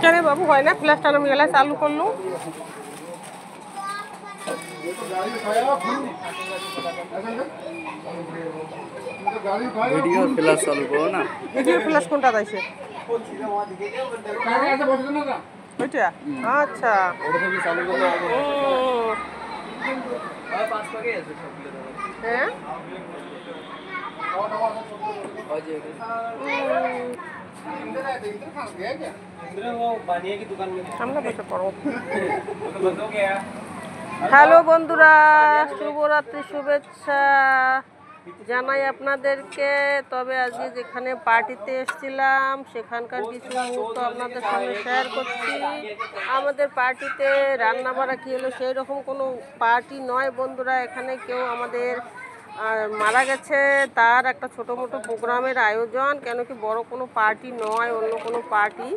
কেন বাবু হয় না? ফ্ল্যাশটা নামে গেলে চালু করলু। ভিডিও ফ্ল্যাশ চালু করো না। ভিডিও ফ্ল্যাশ কোনটা দিয়েছে? ওইটা? আচ্ছা। হ্যাঁ হ্যালো বন্ধুরা, শুভরাত্রি শুভেচ্ছা জানাই আপনাদেরকে। তবে আজকে যেখানে পার্টিতে এসেছিলাম সেখানকার কিছু মুহূর্ত আপনাদের সঙ্গে শেয়ার করছি। আমাদের পার্টিতে রান্না বাড়া কী হলো সেই রকম কোনো পার্টি নয় বন্ধুরা। এখানে কেউ আমাদের মারা গেছে, তার একটা ছোটো মোটো প্রোগ্রামের আয়োজন। কেন কি বড় কোনো পার্টি নয়, অন্য কোনো পার্টি,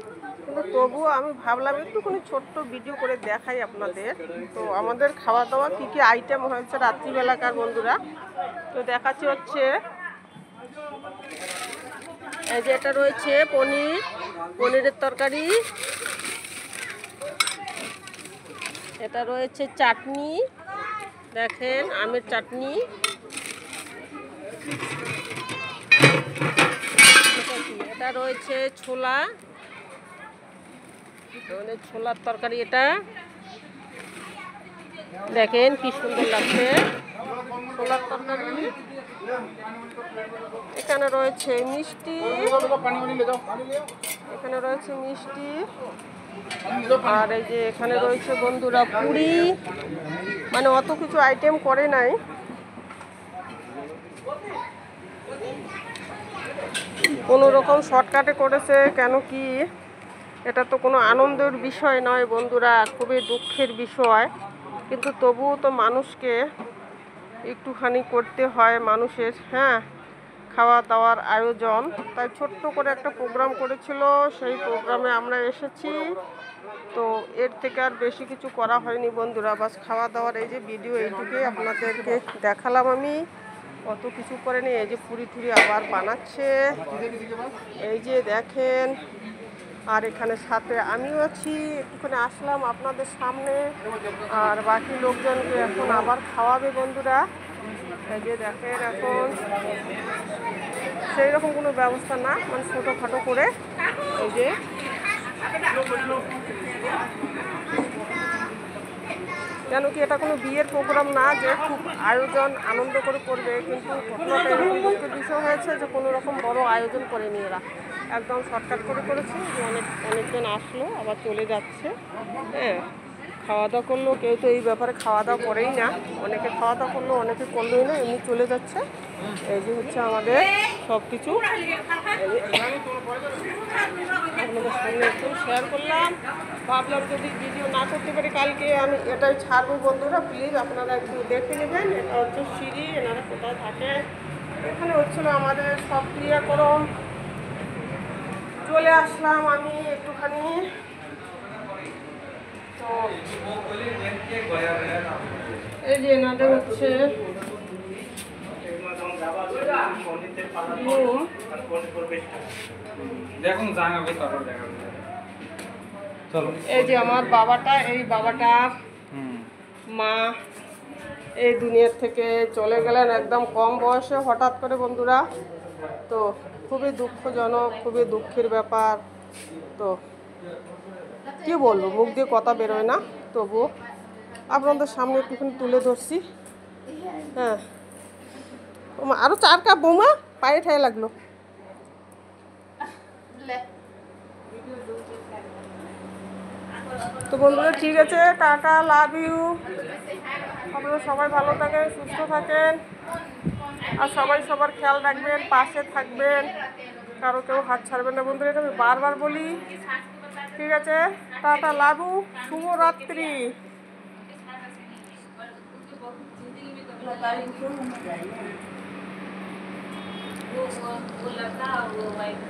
কিন্তু তবুও আমি ভাবলাম একটুখানি ছোট্ট ভিডিও করে দেখাই আপনাদের। তো আমাদের খাওয়া দাওয়া কী কী আইটেম হয়েছে রাত্রিবেলাকার বন্ধুরা, তো দেখাচ্ছি। হচ্ছে এই যে এটা রয়েছে পনিরের তরকারি, এটা রয়েছে চাটনি, দেখেন আমের চাটনি, এটা রয়েছে ছোলা, ছোলার তরকারি, এটা দেখেন কি সুন্দর লাগছে ছোলার তরকারি। এখানে রয়েছে মিষ্টি, এখানে রয়েছে মিষ্টি, আর এই যে এখানে রয়েছে বন্ধুরা পুরি। মানে অত কিছু আইটেম করে নাই, কোনো রকম শর্টকাটে করেছে। কেন কি এটা তো কোনো আনন্দের বিষয় নয় বন্ধুরা, খুবই দুঃখের বিষয়, কিন্তু তবুও তো মানুষকে একটুখানি করতে হয় মানুষের, হ্যাঁ, খাওয়া দাওয়ার আয়োজন। তাই ছোট্ট করে একটা প্রোগ্রাম করেছিল, সেই প্রোগ্রামে আমরা এসেছি। তো এর থেকে আর বেশি কিছু করা হয়নি বন্ধুরা, বাস খাওয়া দাওয়ার এই যে ভিডিও এইটুকুই আপনাদেরকে দেখালাম আমি, অত কিছু করেনি। এই যে পুরি টুরি আবার বানাচ্ছে, এই যে দেখেন, আর এখানে সাথে আমিও আছি। একটুখানি আসলাম আপনাদের সামনে, আর বাকি লোকজনকে এখন আবার খাওয়াবে বন্ধুরা। এই যে দেখেন, এখন সেই রকম কোনো ব্যবস্থা না, মানে ছোটোখাটো করে, এই যে কেন কি এটা কোনো বিয়ের প্রোগ্রাম না যে খুব আয়োজন আনন্দ করে করবে, কিন্তু ঘটনাটা এরকম দুঃখের বিষয় হয়েছে যে কোনো রকম বড় আয়োজন করেনি এরা, একদম শর্টকাট করে করেছে। যে অনেকজন আসলো আবার চলে যাচ্ছে, হ্যাঁ, খাওয়া দাওয়া করলো, কেউ তো এই ব্যাপারে খাওয়া দাওয়া করেই না, অনেকে খাওয়া দাওয়া করলো, অনেকে করলোই না, এমনি চলে যাচ্ছে। এই যে হচ্ছে আমাদের সব কিছু আপনাদের সঙ্গে একটু শেয়ার করলাম। ভাবলাম যদি ভিডিও না করতে পারি কালকে আমি এটাই ছাড়বো বন্ধুরা, প্লিজ আপনারা একটু দেখে নেবেন। এটা হচ্ছে সিঁড়ি, এনারা কোথায় থাকে। এখানে হচ্ছিলো আমাদের সব ক্রিয়াকরম, চলে আসলাম আমি একটুখানি। তো এই যে এনাদের হচ্ছে এই যে আমার বাবাটা, এই বাবাটার মা এই দুনিয়ার থেকে চলে গেলেন একদম কম বয়সে হঠাৎ করে বন্ধুরা। তো খুবই দুঃখজনক, খুবই দুঃখের ব্যাপার। তো কি বলবো, মুখ দিয়ে কথা বেরোয় না, তবুও আপনাদের সামনে একটুখানি তুলে ধরছি। হ্যাঁ, আরো 4 কাপ বৌমা, পায়ে ঠায়ে লাগলো। তো বন্ধুরা ঠিক আছে, টাটা, লাভ ইউ। আপনারা সবাই ভালো থাকেন, সুস্থ থাকেন, আর সবাই সবার খেয়াল রাখবেন, পাশে থাকবেন, কারো কেউ হাত ছাড়বেন না বন্ধুরা, এটা আমি বারবার বলি। ঠিক আছে, টাটা, লাভ ইউ, শুভরাত্রি। वो लड़का वो वाइफ